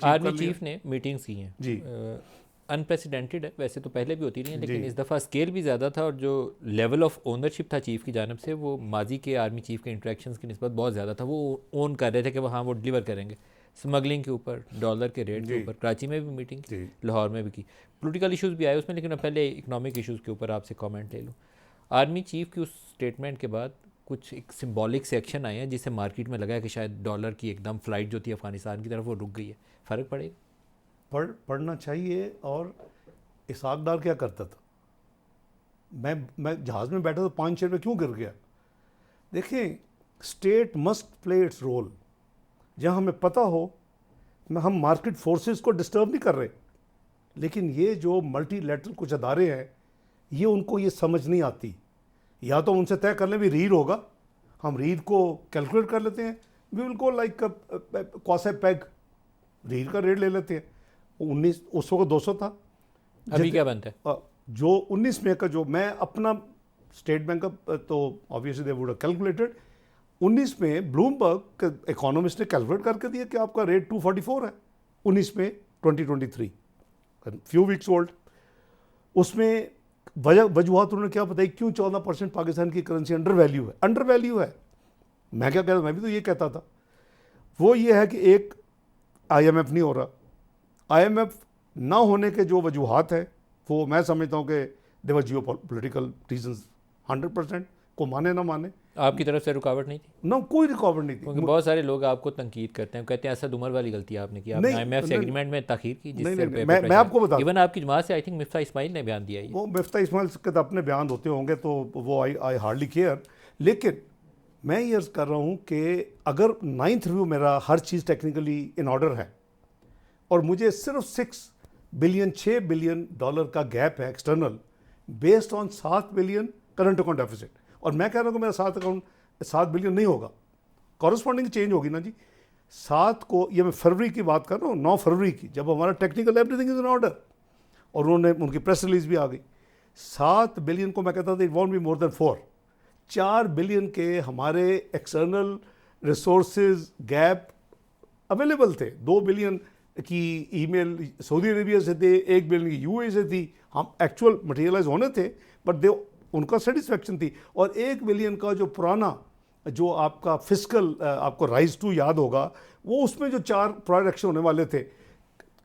Army chief ने meetings की हैं जी। अनप्रेसिडेंटेड है, वैसे तो पहले भी होती रही हैं, लेकिन इस दफ़ा स्केल भी ज़्यादा था और जो लेवल ऑफ ओनरशिप था चीफ़ की जानब से वो माजी के आर्मी चीफ के इंटरेक्शंस की निस्बत बहुत ज़्यादा था। वो ओन कर रहे थे कि वो हाँ वो डिलीवर करेंगे स्मगलिंग के ऊपर, डॉलर के रेट के ऊपर। कराची में भी मीटिंग की, लाहौर में भी की, पोलिटिकल इशूज़ भी आए उसमें, लेकिन पहले इकनॉमिक इशूज़ के ऊपर आपसे कॉमेंट ले लूँ। आर्मी चीफ की उस स्टेटमेंट के बाद कुछ एक सिम्बॉलिक से एक्शन आए हैं जिससे मार्केट में लगा है कि शायद डॉलर की एकदम फ्लाइट जो थी अफगानिस्तान की तरफ वो रुक गई है। फ़र्क पड़ेगा? पढ़ना चाहिए। और इसहाक डार क्या करता था? मैं जहाज़ में बैठा तो 5 शेर क्यों गिर गया? देखें, state must play its role. जहाँ हमें पता हो, हम मार्केट फोर्सेस को डिस्टर्ब नहीं कर रहे, लेकिन ये जो मल्टीलैटरल कुछ अदारे हैं ये उनको ये समझ नहीं आती। या तो उनसे तय कर लें भी रीड होगा, हम रीड को कैलकुलेट कर लेते हैं, वी विल गो लाइक क्वासे पैग, रीड का रेट ले लेते हैं। 19 उस वक्त 200 था, अभी क्या बनता है? जो 19 में का, जो मैं अपना स्टेट बैंक का तो obviously they would have calculated, 19 में ब्लूमबर्ग इकोनॉमिस्ट ने कैलकुलेट करके दिया कि आपका रेट 244 है 19 में 2023, फ्यू वीक्स ओल्ड। उसमें वजूहत उन्होंने क्या बताई क्यों 14% पाकिस्तान की करेंसी अंडर वैल्यू है। मैं क्या कहता, मैं भी तो ये कहता था। वो ये है कि एक IMF नहीं हो रहा, IMF ना होने के जो वजूहत है वो मैं समझता हूँ कि देवर जियो पोलिटिकल रीजंस, 100% को माने ना माने। आपकी तरफ से रुकावट नहीं थी? ना, कोई रुकावट नहीं थी। क्योंकि बहुत सारे लोग आपको तनकीद करते हैं, कहते हैं असद उमर वाली गलती आपने की, आपने IMF से एग्रीमेंट में ताखीर की, जिससे मैं आपको बता, इवन आपकी जमात से आई थिंक मिफ्ता इस्माइल ने बयान दिया है। वो मिफ्ता इस्माइल के तो अपने बयान होते होंगे तो वो आई हार्डली केयर, लेकिन मैं ये अर्ज कर रहा हूँ कि अगर 9th रिव्यू मेरा हर चीज़ टेक्निकली इन ऑर्डर है और मुझे सिर्फ 6 बिलियन डॉलर का गैप है external, based on 7 billion current account deficit, और मैं कह रहा हूँ कि मेरा 7 बिलियन नहीं होगा, कॉरस्पॉन्डिंग चेंज होगी ना जी। 7 को, ये मैं फरवरी की बात कर रहा हूँ, 9 फरवरी की, जब हमारा technical everything is in order और उनकी प्रेस रिलीज भी आ गई। 7 बिलियन को मैं कहता था it won't be more than 4 billion के हमारे एक्सटर्नल रिसोर्सेज गैप अवेलेबल थे। 2 बिलियन की ईमेल सऊदी अरेबिया से थे, 1 बिलियन की UAE से थी, हम एक्चुअल मटेरियलाइज होने थे, बट दे उनका सेटिस्फेक्शन थी। और 1 बिलियन का जो पुराना जो आपका फिस्कल आपको राइज टू याद होगा, वो उसमें जो 4 प्रोडक्शन होने वाले थे,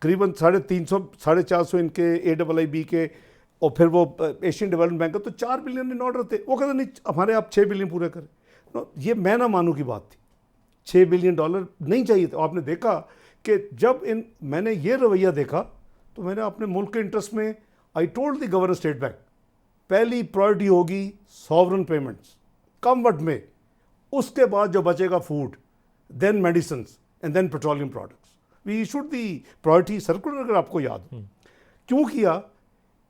करीबन 350 450 इनके AIIB के, और फिर वो एशियन डेवलपमेंट बैंक का, तो 4 बिलियन इन ऑर्डर थे। वो कहते नहीं हमारे आप 6 बिलियन पूरे करें। नो, ये मैं ना मानू की बात थी, 6 बिलियन डॉलर नहीं चाहिए था। आपने देखा कि जब मैंने ये रवैया देखा तो मैंने अपने मुल्क के इंटरेस्ट में, I told the governor State Bank, पहली प्रायोरिटी होगी सॉवरन पेमेंट्स, कम वट में, उसके बाद जो बचेगा food, then medicine and then petroleum products. We issued the priority circular, अगर आपको याद हो। क्यों किया?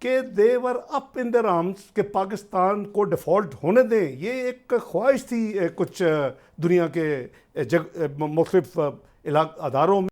कि they were up in their arms कि पाकिस्तान को डिफ़ॉल्ट होने दें। ये एक ख्वाहिश थी कुछ दुनिया के मुख्तलिफ अदारों में।